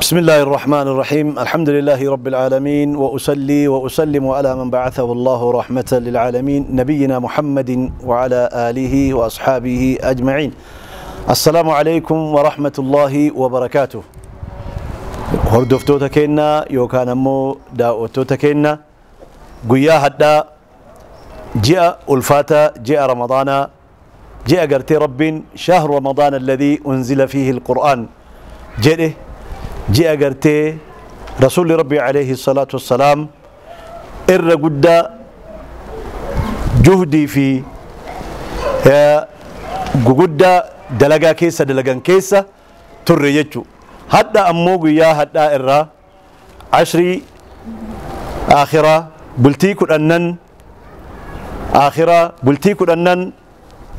بسم الله الرحمن الرحيم الحمد لله رب العالمين وأصلي وأسلم على من بعثه الله رحمة للعالمين نبينا محمد وعلى آله وأصحابه أجمعين السلام عليكم ورحمة الله وبركاته هردفتو تكينا يوكان أمو داوتو تكينا قيا هدا جاء الفاتا جاء رمضان جاء قرتي رب شهر رمضان الذي أنزل فيه القرآن جاء قرتي رسول ربي عليه الصلاة والسلام قد جهدي في قد دلقا كيسة دلقان كيسة تريجو هدا أموغ يا هدا إرى عشري آخرة بلتيكو أنن آخرة بلتيكو أنن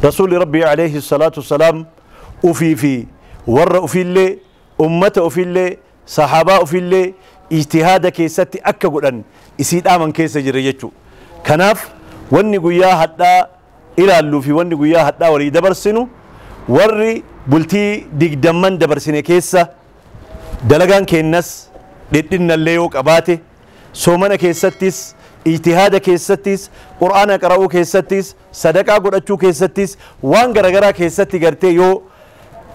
رسول ربي عليه الصلاة والسلام في ور في اللي أمة في اللي صحابة في اللي اجتهاد كيستي أكا قدن يسيد آمن كيسة جريجو كناف واني قويا حتى إلى اللوفي واني قويا حتى وري دبرسنو وري بلتي ديك دمان دبرسنة كيسة دلقان كينس لدينا الليوك أباتي سومنا كيستيس اجتهاد كيستيس قرآن قرأو كيستيس صدقاء قرأتشو كيستيس وان غرغرا كيستي غرتي يو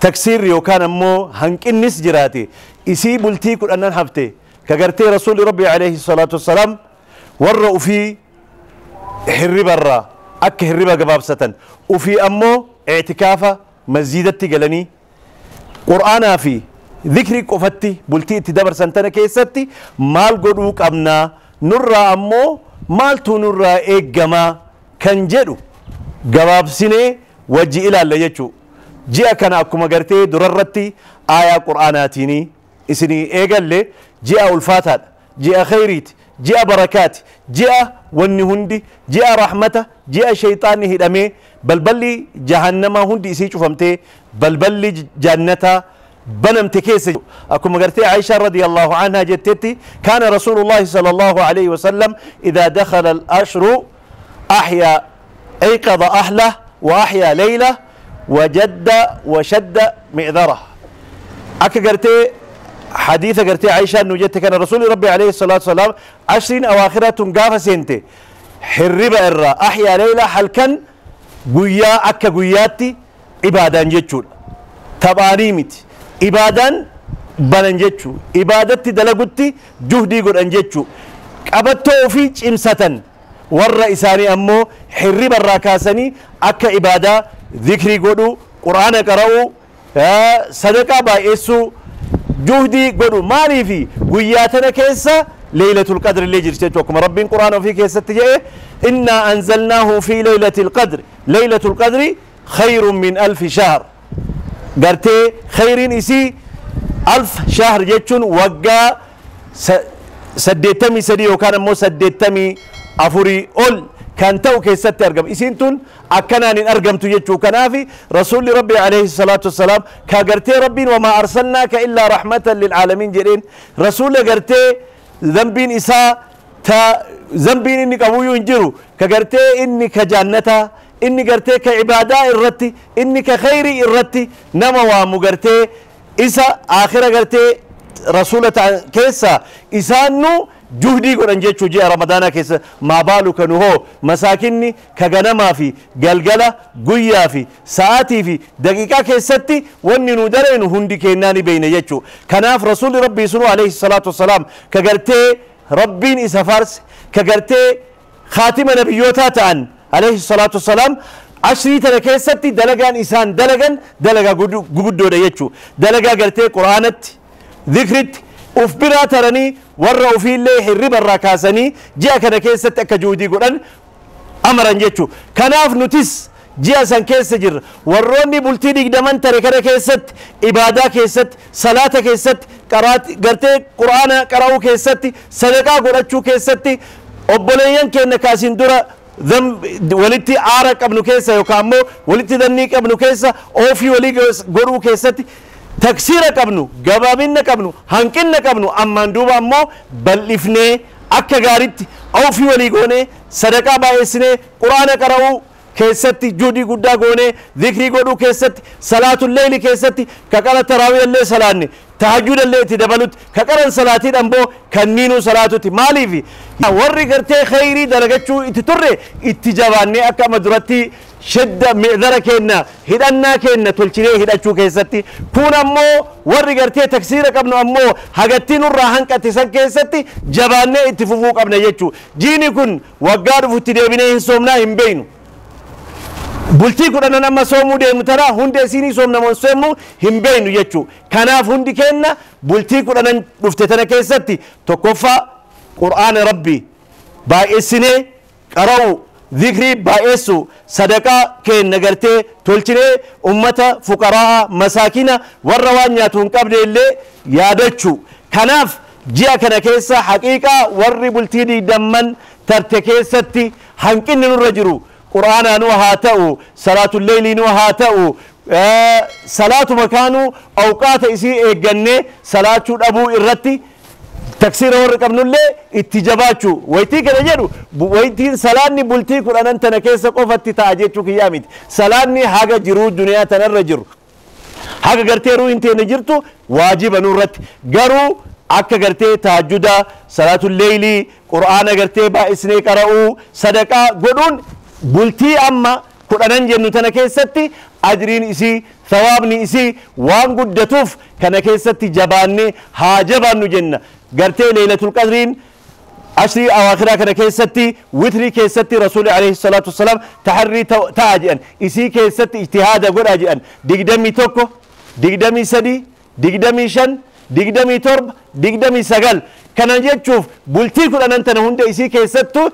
تكسير يو كان امو هنك النس جراتي اسي بلتي كل انن حفتي كغرتي رسول ربي عليه الصلاة والسلام ورأوا في حرب الرا اك حرب قبابسة وفي امو اعتكافة مسجدتي قلني قرآنا في ذكري قفتي بلتي تدبر سنتنا كيستي مال قدوك ابنا نرى امو مالتو نرى ايقما كنجدو قبابسيني وجي الى اللي يجو جاء كان أكما قرتي دررتي آية قرآناتيني إسني إيقال لي جاء الفاتات جاء خيريت جاء بركات جاء ونهندي جاء رحمته جاء شيطانه هدامي بلبلي جهنم هندي إسيچو فمتي بلبلي جنتا بنمت كيس أكما قرتي عائشة رضي الله عنها جتتي كان رسول الله صلى الله عليه وسلم إذا دخل الأشر أحيا أيقظ أهله وأحيا ليله وجد وشد معذره أكا قرتي حديثة قرتي عائشة أنه جدت كان رسول ربي عليه الصلاة والسلام 10 أواخرة قافة سنتي حرب إرى أحيا ليلة حلكن قويا أكا قوياتي إبادان جتشون تبانيمت إبادان بلن جتشو إبادتي دلقتي جهدي قرأن جتشو قبطو فيج إمسة والرئيساني أمو حرب الراكاسني أكا إبادة ذكري قدو قرآن قرأو صدقاء بايسو جهدي قدو مالي في قياتنا كيسا ليلة القدر اللي جرشت وكما ربين قرآن في كيسا تجيه إنا أنزلناه في ليلة القدر ليلة القدر خير من 1000 شهر قرتي خيرين إسي 1000 شهر جيتشون وقا سديتمي سدي وكان مو سديتمي أفوري أول كان تو كيست أرقم إسنتون أكنان أرقم تجتشو كنافي رسول ربي عليه الصلاة والسلام كقرتي ربي وما أرسلناك إلا رحمة للعالمين جرين رسول قرتي ذنبين إساء تا ذنبين إنك أبويو انجرو كقرتي إنك جانتا إنك قرتي كعباداء الرتي إنك خيري الرتي نما وامو قرتي إساء آخر قرتي رسولة كيسا إسانو جهدي قران جيتشو جاء رمضان كيس ما بالو كنوهو مساكني كغنما في قلقلة قويا في ساعتي في دقيقة كيستي واني ندرين هندي كيناني بين جيتشو كناف رسول ربي سنو عليه الصلاة والسلام كقرتي ربين إسا فارس كقرتي خاتم نبيوتات عن عليه الصلاة والسلام 10 تنا كيستي دلقان إسان دلقا قدو جيتشو دلقا قرتي قرآنت ذكرت وف برا ترني ورّوا في اللي حرب الراكاسني جاء كان كيست أكجودي قرآن أمرا جيتشو كناف نتس جاء سن كيس جر ورّوني بلتيني دمان تركنا كيست إبادة كيست صلاة كيست قرات قرتي قرآن قرأو كيست صدقاء قرأتشو كيست أبوليان كينا كاسين دورا ذم ولتي عارك ابن كيسة يكامو ولتي ذنيك ابن كيسة أو في ولي قرو كيست تكسير قبنو قبابين قبنو هنكن قبنو أما ندوبا مو بلفني أكا غارت أو في وليقوني صدقاء بايسني قرآن قرأو keessatti juudii guddaa goone dhikrii godhuu keessatti salaatul leeyli keessatti kaqara taraawii illee salaanne tahajjud illee itti dabalutti kaqaran salaatii dhanboo kanniinuu salaatutti maaliif warri gartee khayrii dalagachuu itti turre itti jabaannee akka amma duratti shidda mi'dara kenna hidhannaa kenna tolchinee hidhachuu keessatti kun ammoo warri gartee taksiira qabnu ammoo hagattiin irraa hanqate san keessatti jabaannee itti fufuu qabna jechuu jiini kun waggaa dhufutti deebinee hin soomnaa hin beeynu bultii kudhanan amma soomuu deemnu tana hundi isinii soomnamoon soomnu hin beeynu jechuu kanaaf hundi kenna bultii kudhanan dhufte tana keessatti tokkoffaa qur'aana rabbii baay'essinee qara'u dhikrii baay'essu sadaqaa kenna gartee tolchinee ummata fuqaraa masaakina warra waan nyaatu hin qabne illee yaadachuu kanaaf ji'a kana keessa haqiiqaa warri bultii digdamman tarte keessatti hanqinni nurra jiru qur'aanaa nu haa ta'u salaatul leeylii nu haa ta'u salaatu makaanuu awqaata isii eeggannee salaachuu dhabuu irratti taksiira warri qabnullee itti jabaachuu waytii kana jedhu waytiin salaanni bultii kudhanan tana keessa qofatti ta'a jechuu kiyyaa miti salaanni haga jiruu duniyaa tanarra jiru haga gartee ruu hin teene jirtu waajiba nurratti garuu akka gartee tahajjuda salaatul leeylii qur'aana gartee baay'isnee qara'uu sadaqaa godhuun bultii amma kudhanan jennu tana keessatti ajriin isii thawaabni isii waan guddatuuf kana keessatti jabaannee haa jabaannu jenna gartee leeylatul qadriin ashrii awaakiraa kana keessatti witrii keessatti rasuuli alayhi salaatu wassalaam taharrii ta'a jedhan isii keessatti ijtihaada godhaa jedhan 21 23 25 27 29 kana jechuuf bultii kudhanan tana hunda isii keessattu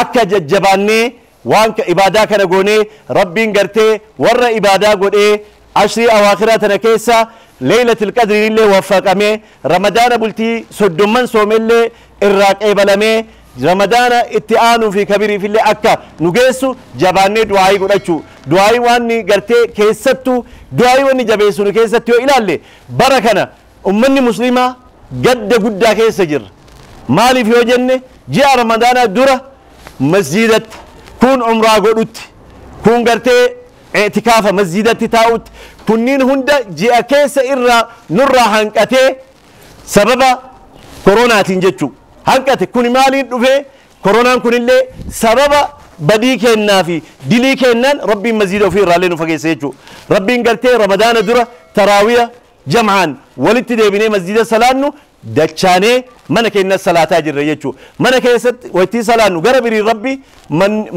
akka jajjabaannee waan ibaadaa kana goonee rabbiin gartee warra ibaadaa godhee ashrii awaakiraa tana keessa leeylatul qadrii illee waffaqamee ramadaana bultii soddomman soomellee irraa qeebalamee ramadaana itti aanuu fi kabiriif illee akka nu geessu jabaannee du'aayii godhachuu du'aayii waan gartee keessattuu du'aayii wanni jabeessu nu keessatti yoo ilaalle bara kana ummanni muslimaa gadda guddaa keessa jirra maaliif yoo jenne ji'a ramadaana dura masjidatti kun umraa godhutti kun gartee i'tikaafa masjidatti taa'utti kunniin hunda ji'a keessa irraa nurraa hanqatee sababa koronaatiin jechuu hanqate kun maaliin dhufee koronaan kunillee sababa badii kennaa fi dilii kennan rabbiin masjida ofii irraallee nu fageesse jechuu rabbiin gartee ramadaana dura taraawiya jam'aan walitti deebinee masjida salaannu dachaanee mana keenya salaataa jirra jechuu mana keessatti waytii salaannu gara birii rabbi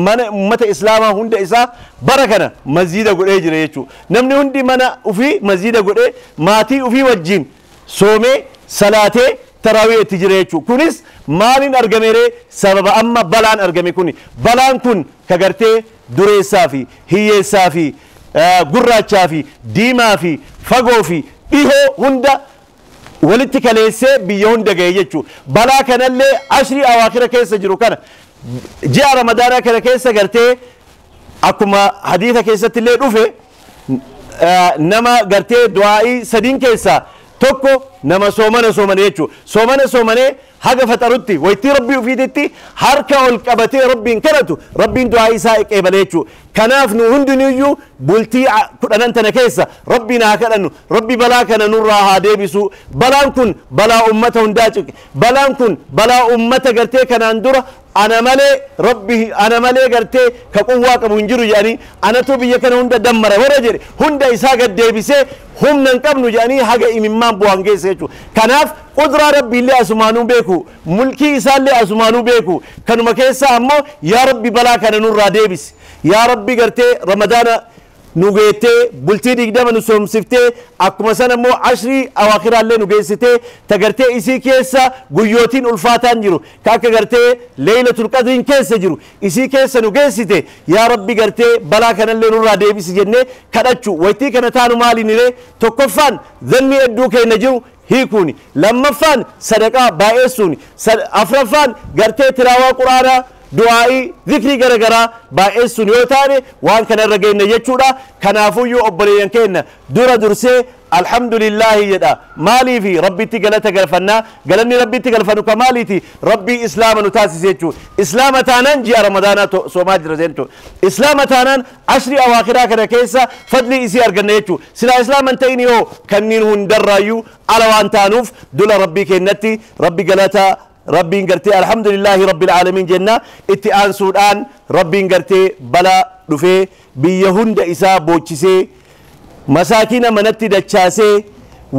mana ummata islaamaa hunda isaa bara kana masjida godhee jira jechuu namni hundi mana ufii masjida godhee maatii ufii wajjin soomee salaatee taraawii itti jira jechuu kunis maaliin argameeree sababa amma balaan argame kuni balaan kun kagartee dureessaa fi hiyyeessaa fi gurraachaa fi diimaa fi fagoo fi dhihoo hunda walitti kaleessee biyya hunda ga'e jechuu balaa kanallee ashrii awaakira keessa jiru kana ji'a ramadaanaa kana keessa gartee akkuma hadiisa keessatti illee dhufe nama gartee du'aa'ii sadiin keessaa tokko nama soomane jechuu soomane haga faxarutti waytii rabbii ufiititti harka ol qabatee rabbiin kadhatu rabbiin du'aa'ii isaa qeebale jechuu kanaaf nu hundiniyyuu bultii kudhanan tana keessa rabbiin haa kadhannu rabbi balaa kana nurraa haa deebisu balaan kun balaa ummata hundaa ciqe balaan kun balaa ummata gartee kanaan dura ana malee rabbi ana malee gartee ka quwwaa qabu hin jiru jedhanii anatu biyya kana hunda dammara warra jedhe hunda isaa gad deebisee humna hin qabnu jedhanii haga imimmaan bu'aan geesse jechuudha kanaaf qudraa rabbi illee asumaanuu beeku mulkii isaallee asumaanuu beeku kanuma keessa ammoo yaa rabbi balaa kana nurraa deebisi yaa rabbi gartee ramadaana nu geettee bultii digdama nu soomsiftee akkuma san ammoo ashrii awaakiraallee nu geessitee ta gartee isii keessa guyyootiin ulfaataan jiru ka akka gartee leeylatul qadriin keessa jiru isii keessa nu geessite yaa rabbi gartee balaa kanallee nurraa deebisi jennee kadhachuu waytii kana taanu maaliinillee tokkoffaan dhanni hedduu keenya jiru hiikuuni lammaffaan sadaqaa baay'eessuuni afraffaan gartee tilaawaa quraanaa du'aa'i dhikrii garagaraa baay'eessuun yoo taane waan kana irra geenye jechuudha. Kanaafuyyuu obboleeyyan keenya dura dursee alhamdulillahi jedha maaliifi rabbitti galata galfanna galanni rabbitti galfannu ka maaliiti rabbii islaama nu taasise jechuudha. Islaama taanaan ji'a ramadaanaa soomaa jira jechuudha. Islaama taanaan ashrii awaakiraa kana keessa fadlii isii arganna jechuudha. Silaa islaaman ta'in yoo kanniin hundarraayyuu ala waan taanuuf dula rabbii kennatti rabbi galata rabbiin gartee alhamdulillahi rabbil aalamiin jenna. Itti aansuudhaan rabbiin gartee bala dhufee biyya hunda isaa boochisee masaakina manatti dachaasee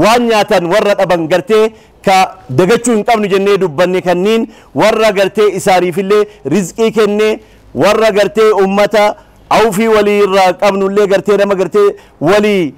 waan nyaatan warra dhaban gartee ka dagachuu hin qabnu jennee dubbanne kanniin warra gartee isaaniifillee rizqii kennee warra gartee ummata awfii walii irraa qabnullee gartee nama gartee walii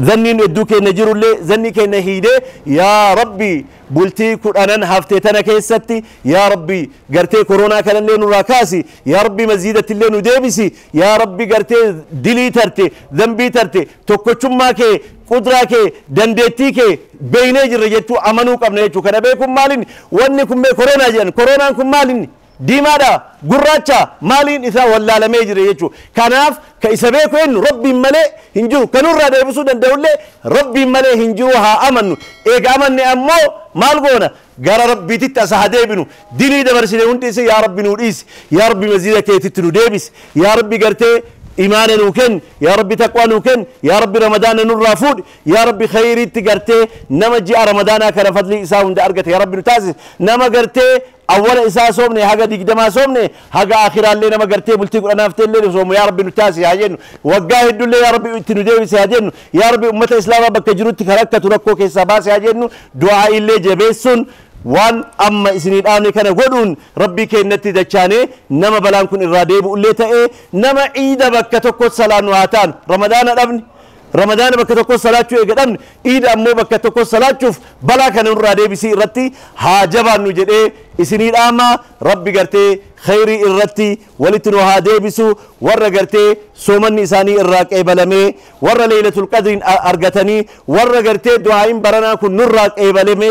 zanniin hedduu keenya jirullee zanni keenya hiidee yaa rabbi bultii kudhanan haftee tana keessatti yaa rabbi gartee koronaa kanallee nurraa kaasi yaa rabbi maziidattillee nu deebisi yaa rabbi gartee dilii tarte zambii tarte tokkochummaa kee qudraa kee dandeettii kee beeynee jirra jechuu amanuu qabna jechuu. Kana beekuun maalin wanni kun mee koronaa jedhan koronaan kun maalin diimaadha gurraacha maaliin isaa wallaalamee jira jechuudha. Kanaaf ka isa beeku eenyu rabbiin malee hin jiru kanurraa deebisuu danda'ullee rabbiin malee hin jiru haa amannu. Eega amanne ammoo maal goona gara rabbiititti asa haa deebinu dilii dabarsine hundi isa yaa rabbi nuu dhiisi yaa rabbi maziida keetitti nu deebisi yaa rabbi gartee إيمان نوكن يا ربي تقوى نوكن يا ربي رمضان نور رافود يا ربي خيري تقرتي نما جاء رمضان كان فضلي إساء وند أرقت يا ربي نتازي نما قرتي أول إساء صومني هاقا ديك دما صومني هاقا آخر اللي نما قرتي بلتي قل أنا أفتي اللي صوم يا ربي نتازي هاجين وقاه الدولي يا ربي تندوي سيهاجين يا ربي أمة إسلام بك جروتي خرقت تركو كيسا باس هاجين دعاء اللي جبسون وان أما إسنين آني كان قدون ربي كينتي دچاني نما بلان كن إراديب الليتا إيه نما عيدا بكا تكو صلاة نواتان رمضان الأبني رمضان بكا تكو صلاة شو إيقادن عيدا أمو بكا تكو صلاة شوف بلا كان إراديب سي إرتي هاجبا نجد إيه إسنين آما ربي قرتي خيري إرتي ولتنو هاديبسو ورّا قرتي سومن إساني إراك إيبالمي ورّا ليلة القدر أرغتني ورّا قرتي دعائم برنا كن نراك إيبالمي